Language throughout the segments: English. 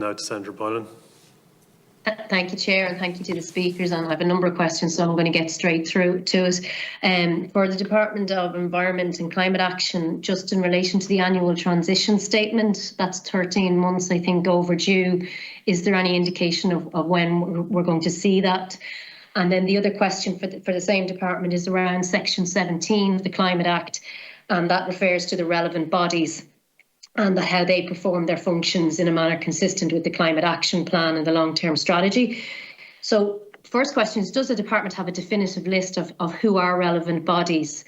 Now to Senator Boylan. Thank you, Chair, and thank you to the speakers. And I have a number of questions, so I'm going to get straight through to it. For the Department of Environment and Climate Action, just in relation to the annual transition statement, that's 13 months, I think, overdue. Is there any indication of when we're going to see that? And then the other question for the same department is around Section 17 of the Climate Act, and that refers to the relevant bodies and how they perform their functions in a manner consistent with the Climate Action Plan and the long-term strategy. So first question is, does the department have a definitive list of who are relevant bodies?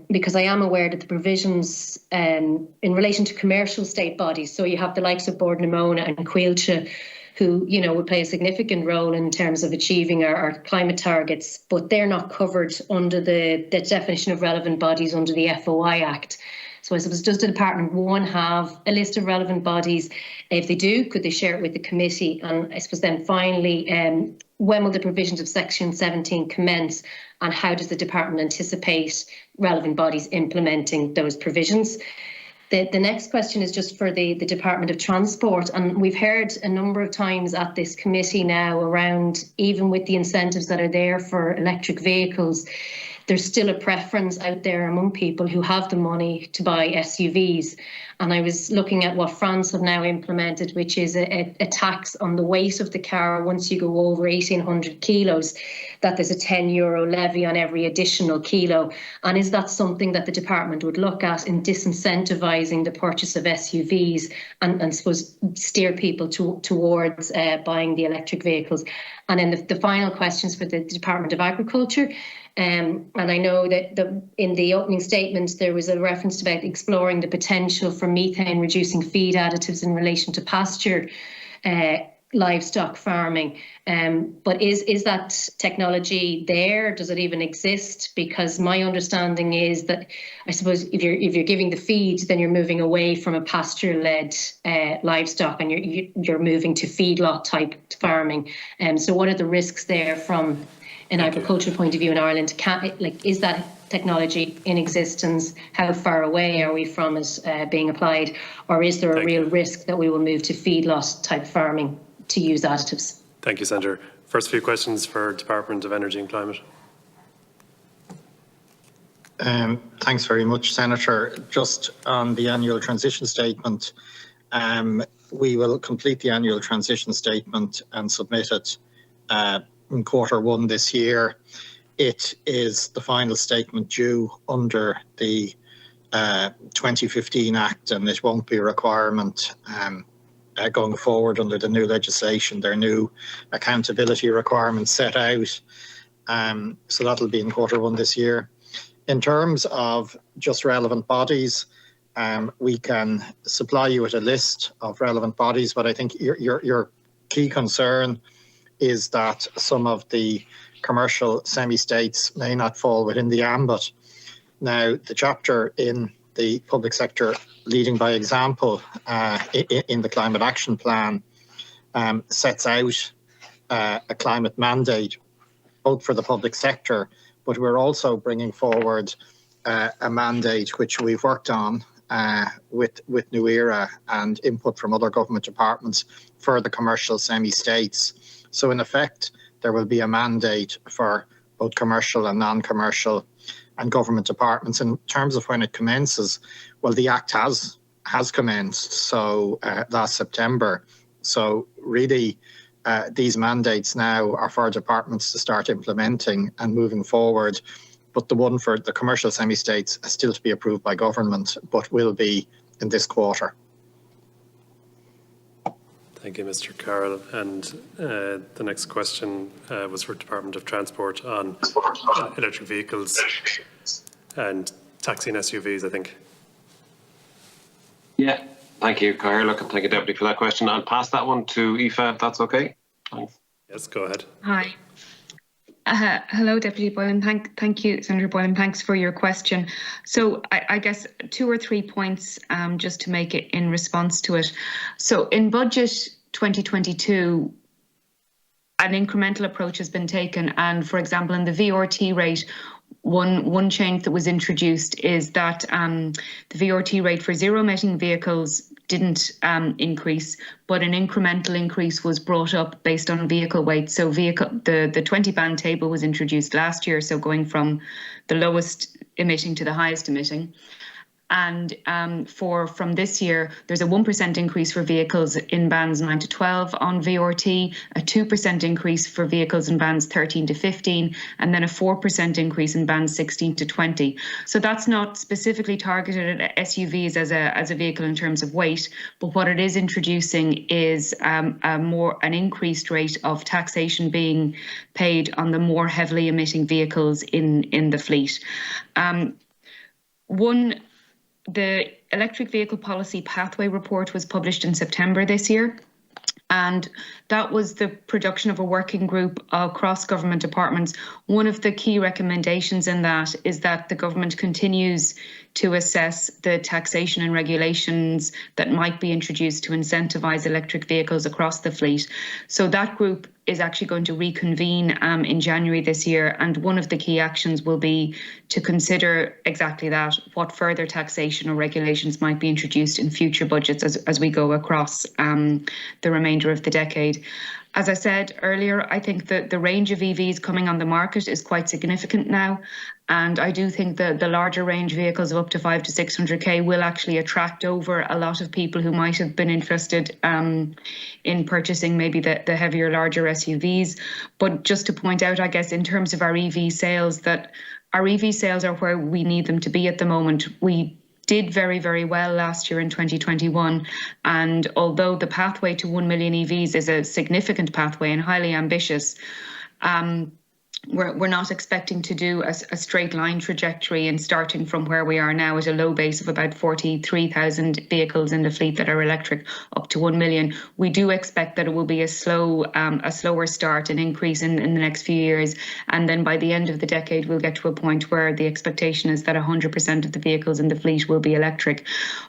Because I am aware that the provisions in relation to commercial state bodies, so you have the likes of Bord na Móna and Coillte, who, you know, would play a significant role in terms of achieving our climate targets, but they're not covered under the definition of relevant bodies under the FOI Act. So I suppose, does the department, one, have a list of relevant bodies? If they do, could they share it with the committee? And I suppose then finally, when will the provisions of Section 17 commence, and how does the department anticipate relevant bodies implementing those provisions? The next question is just for the Department of Transport, and we've heard a number of times at this committee now around, even with the incentives that are there for electric vehicles, there's still a preference out there among people who have the money to buy SUVs. And I was looking at what France have now implemented, which is a tax on the weight of the car once you go over 1,800 kilos, that there's a €10 levy on every additional kilo. And is that something that the department would look at in disincentivising the purchase of SUVs and suppose steer people towards buying the electric vehicles? And then the final questions for the Department of Agriculture. And I know that in the opening statement, there was a reference about exploring the potential for methane reducing feed additives in relation to pasture livestock farming. But is that technology there? Does it even exist? Because my understanding is that, I suppose, if you're giving the feed, then you're moving away from a pasture-led livestock, and you're moving to feedlot type farming. So what are the risks there from an agricultural point of view in Ireland? Is that technology in existence? How far away are we from it being applied? Or is there a real risk that we will move to feedlot type farming to use additives? Thank you, Senator. First few questions for Department of Energy and Climate. Thanks very much, Senator. Just on the annual transition statement, we will complete the annual transition statement and submit it in Q1 this year. It is the final statement due under the 2015 Act, and it won't be a requirement going forward under the new legislation. There are new accountability requirements set out, so that'll be in Q1 this year. In terms of just relevant bodies, we can supply you with a list of relevant bodies, but I think your key concern is that some of the commercial semi-states may not fall within the ambit. Now, the chapter in the public sector leading by example in the Climate Action Plan sets out a climate mandate, both for the public sector, but we're also bringing forward a mandate which we've worked on with New Era and input from other government departments for the commercial semi-states. So in effect, there will be a mandate for both commercial and non-commercial and government departments. In terms of when it commences, well, the Act has commenced, so last September. So really, these mandates now are for departments to start implementing and moving forward. But the one for the commercial semi-states is still to be approved by government, but will be in this quarter. Thank you, Mr. Carroll. And the next question was for Department of Transport on electric vehicles and taxi and SUVs, I think. Yeah, thank you, Carroll. Look, thank you, Deputy, for that question. I'll pass that one to Aoife, if that's okay. Thanks. Yes, go ahead. Hi. Hello, Deputy Boylan. Thank you, Senator Boylan. Thanks for your question. So I guess 2 or 3 points just to make it in response to it. So in budget 2022, an incremental approach has been taken. And for example, in the VRT rate, one change that was introduced is that the VRT rate for zero emitting vehicles didn't increase, but an incremental increase was brought up based on vehicle weight. So the 20 band table was introduced last year, so going from the lowest emitting to the highest emitting. And from this year, there's a 1% increase for vehicles in bands 9 to 12 on VRT, a 2% increase for vehicles in bands 13 to 15, and then a 4% increase in bands 16 to 20. So that's not specifically targeted at SUVs as a vehicle in terms of weight, but what it is introducing is an increased rate of taxation being paid on the more heavily emitting vehicles in the fleet. The Electric Vehicle Policy Pathway Report was published in September this year, and that was the production of a working group across government departments. One of the key recommendations in that is that the government continues to assess the taxation and regulations that might be introduced to incentivise electric vehicles across the fleet. So that group is actually going to reconvene in January this year, and one of the key actions will be to consider exactly that, what further taxation or regulations might be introduced in future budgets as we go across the remainder of the decade. As I said earlier, I think that the range of EVs coming on the market is quite significant now. And I do think that the larger range vehicles of up to 500 to 600k will actually attract over a lot of people who might have been interested in purchasing maybe the heavier, larger SUVs. But just to point out, I guess, in terms of our EV sales, that our EV sales are where we need them to be at the moment. We did very, very well last year in 2021. And although the pathway to 1 million EVs is a significant pathway and highly ambitious, we're not expecting to do a straight line trajectory and starting from where we are now at a low base of about 43,000 vehicles in the fleet that are electric up to 1 million. We do expect that it will be a slower start, an increase in the next few years. And then by the end of the decade, we'll get to a point where the expectation is that 100% of the vehicles in the fleet will be electric.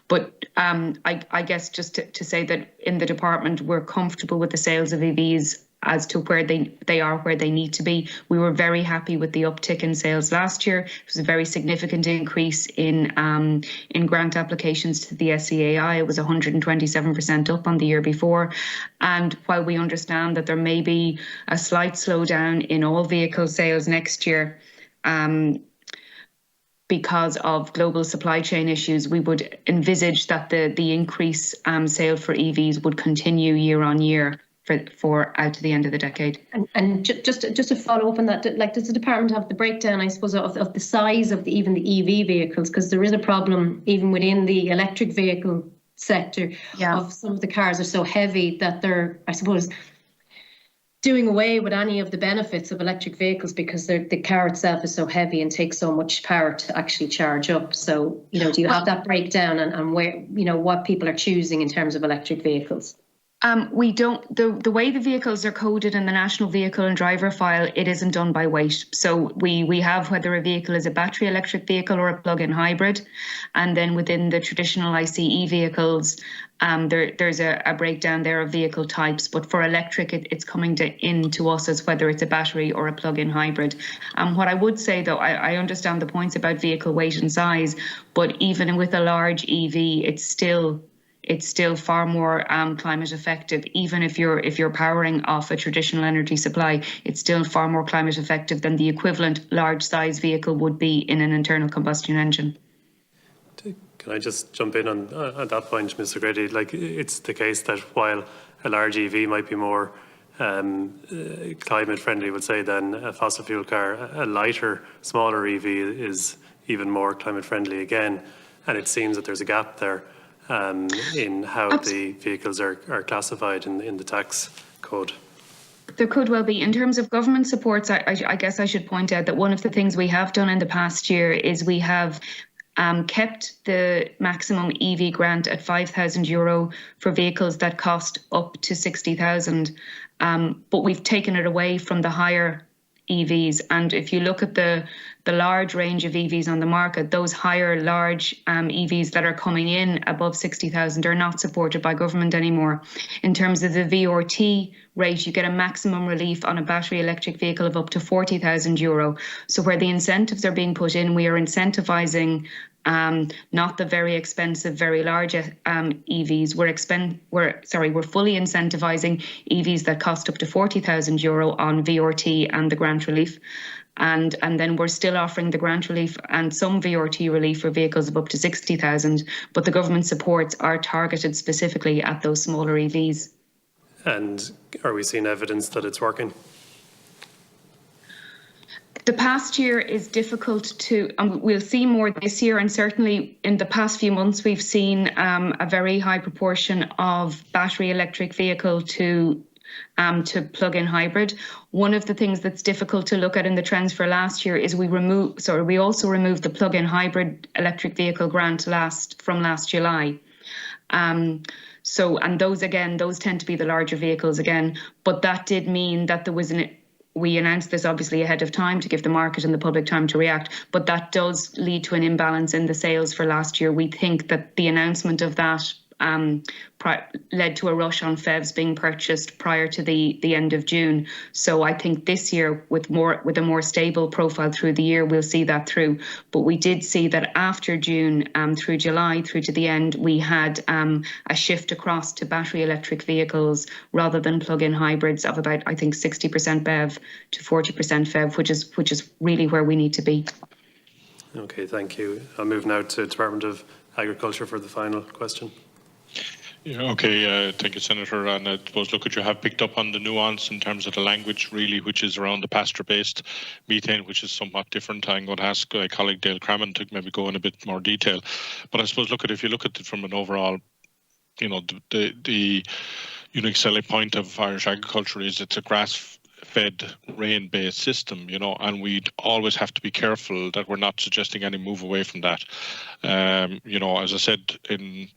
But I guess just to say that in the department, we're comfortable with the sales of EVs as to where they are where they need to be. We were very happy with the uptick in sales last year. It was a very significant increase in grant applications to the SCAI. It was 127% up on the year before. And while we understand that there may be a slight slowdown in all vehicle sales next year, because of global supply chain issues, we would envisage that the increase sale for EVs would continue year on year for out to the end of the decade. And just to follow up on that, like, does the department have the breakdown, I suppose, of the size of even the EV vehicles? Because there is a problem even within the electric vehicle sector. Yeah. Of some of the cars are so heavy that they're, I suppose, doing away with any of the benefits of electric vehicles because the car itself is so heavy and takes so much power to actually charge up. So, do you have that breakdown and where, what people are choosing in terms of electric vehicles? We don't, the way the vehicles are coded in the National Vehicle and Driver File, it isn't done by weight. So we have whether a vehicle is a battery electric vehicle or a plug-in hybrid. And then within the traditional ICE vehicles, there's a breakdown there of vehicle types. But for electric, it's coming into us as whether it's a battery or a plug-in hybrid. What I would say, though, I understand the points about vehicle weight and size, but even with a large EV, it's still far more climate effective. Even if you're powering off a traditional energy supply, it's still far more climate effective than the equivalent large size vehicle would be in an internal combustion engine. Can I just jump in on that point, Mr. Grady? Like, it's the case that while a large EV might be more climate friendly, would say, than a fossil fuel car, a lighter, smaller EV is even more climate friendly again. And it seems that there's a gap there in how the vehicles are classified in the tax code. There could well be. In terms of government supports, I guess I should point out that one of the things we have done in the past year is we have kept the maximum EV grant at €5,000 for vehicles that cost up to 60,000, but we've taken it away from the higher EVs. And if you look at the large range of EVs on the market, those higher large EVs that are coming in above 60,000 are not supported by government anymore. In terms of the VRT rate, you get a maximum relief on a battery electric vehicle of up to €40,000. So where the incentives are being put in, we are incentivizing not the very expensive, very large EVs. We're fully incentivising EVs that cost up to €40,000 on VRT and the grant relief. And then we're still offering the grant relief and some VRT relief for vehicles of up to 60,000, but the government supports are targeted specifically at those smaller EVs. And are we seeing evidence that it's working? The past year is difficult to, and we'll see more this year, and certainly in the past few months we've seen a very high proportion of battery electric vehicle to plug-in hybrid. One of the things that's difficult to look at in the trends for last year is we also removed the plug-in hybrid electric vehicle grant from last July. And those tend to be the larger vehicles again, but that did mean that there was we announced this obviously ahead of time to give the market and the public time to react, but that does lead to an imbalance in the sales for last year. We think that the announcement of that led to a rush on PHEVs being purchased prior to the end of June. So I think this year, with a more stable profile through the year, we'll see that through. But we did see that after June, through July, through to the end, we had a shift across to battery electric vehicles rather than plug-in hybrids of about, I think, 60% BEV to 40% PHEV, which is really where we need to be. Okay, thank you. I'll move now to Department of Agriculture for the final question. Yeah, okay, thank you, Senator. And I suppose, look, you have picked up on the nuance in terms of the language, really, which is around the pasture-based methane, which is somewhat different. I'm going to ask my colleague Dale Crammond to maybe go in a bit more detail. But I suppose, if you look at it from an overall, the unique selling point of Irish agriculture is it's a grass-fed, rain-based system, and we'd always have to be careful that we're not suggesting any move away from that. As I said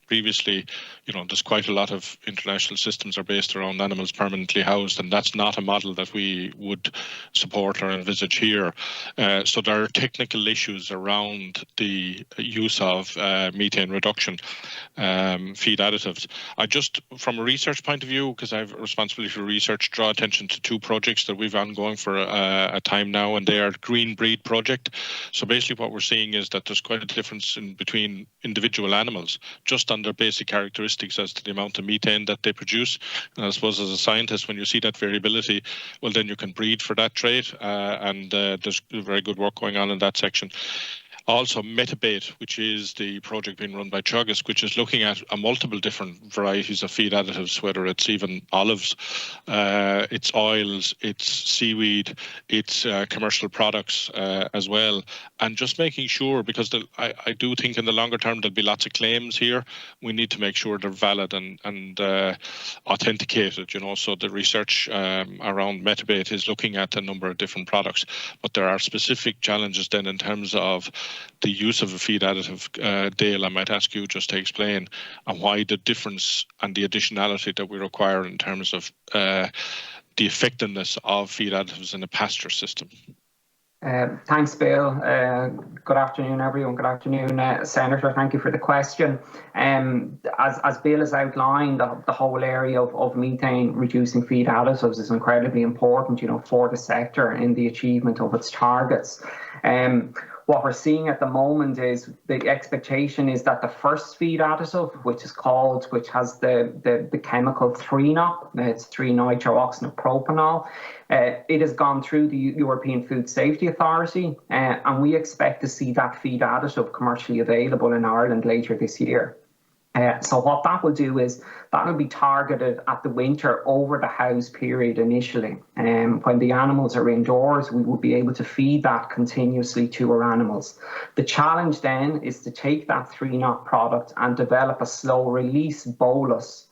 previously, there's quite a lot of international systems are based around animals permanently housed, and that's not a model that we would support or envisage here. So there are technical issues around the use of methane reduction feed additives. I just, from a research point of view, because I have responsibility for research, draw attention to two projects that we've ongoing for a time now, and they are Green Breed project. So basically what we're seeing is that there's quite a difference between individual animals just on their basic characteristics as to the amount of methane that they produce. And I suppose as a scientist, when you see that variability, well, then you can breed for that trait, and there's very good work going on in that section. Also, Metabate, which is the project being run by Teagasc, which is looking at multiple different varieties of feed additives, whether it's even olives, it's oils, it's seaweed, it's commercial products as well. And just making sure, because I do think in the longer term there'll be lots of claims here, we need to make sure they're valid and authenticated, So the research around Metabate is looking at a number of different products, but there are specific challenges then in terms of the use of a feed additive. Dale, I might ask you just to explain and why the difference and the additionality that we require in terms of the effectiveness of feed additives in a pasture system. Thanks, Bill. Good afternoon, everyone. Good afternoon, Senator. Thank you for the question. As Bill has outlined, the whole area of methane reducing feed additives is incredibly important, for the sector in the achievement of its targets. What we're seeing at the moment is the expectation is that the first feed additive, which has the chemical 3-nop, it's 3-nitrooxanopropanol, it has gone through the European Food Safety Authority, and we expect to see that feed additive commercially available in Ireland later this year. So what that will do is that will be targeted at the winter over the house period initially. When the animals are indoors, we will be able to feed that continuously to our animals. The challenge then is to take that 3-nop product and develop a slow release bolus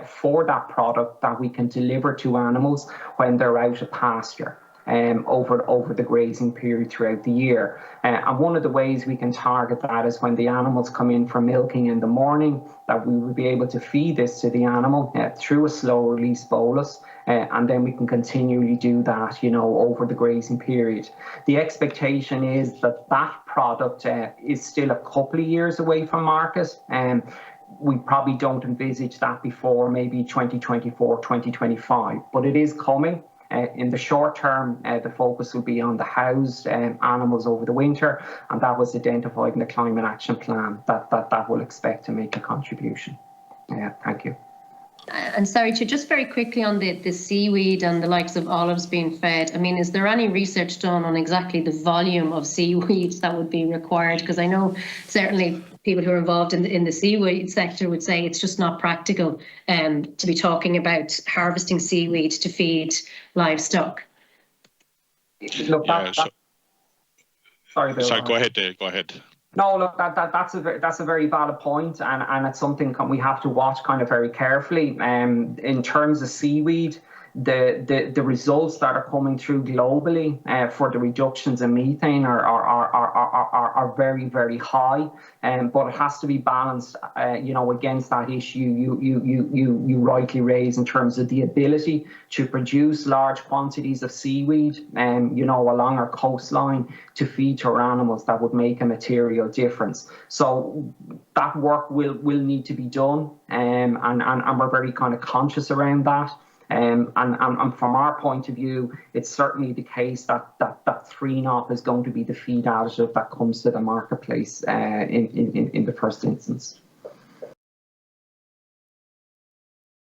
for that product that we can deliver to animals when they're out of pasture. Over the grazing period throughout the year. And one of the ways we can target that is when the animals come in for milking in the morning, that we will be able to feed this to the animal through a slow release bolus, and then we can continually do that, over the grazing period. The expectation is that product is still a couple of years away from market, and we probably don't envisage that before maybe 2024, 2025, but it is coming. In the short term, the focus will be on the housed animals over the winter, and that was identified in the Climate Action Plan that will expect to make a contribution. Thank you. And sorry, just very quickly on the seaweed and the likes of olives being fed. I mean, is there any research done on exactly the volume of seaweed that would be required? Because I know certainly people who are involved in the seaweed sector would say it's just not practical to be talking about harvesting seaweed to feed livestock. Look, sorry, Bill. Sorry, go ahead, Dave. Go ahead. No, look, that's a very valid point, and it's something we have to watch kind of very carefully. In terms of seaweed, the results that are coming through globally for the reductions in methane are very, very high, but it has to be balanced, against that issue you rightly raise in terms of the ability to produce large quantities of seaweed, along our coastline to feed to our animals that would make a material difference. So that work will need to be done, and we're very kind of conscious around that. And from our point of view, it's certainly the case that 3-NOP is going to be the feed additive that comes to the marketplace in the first instance.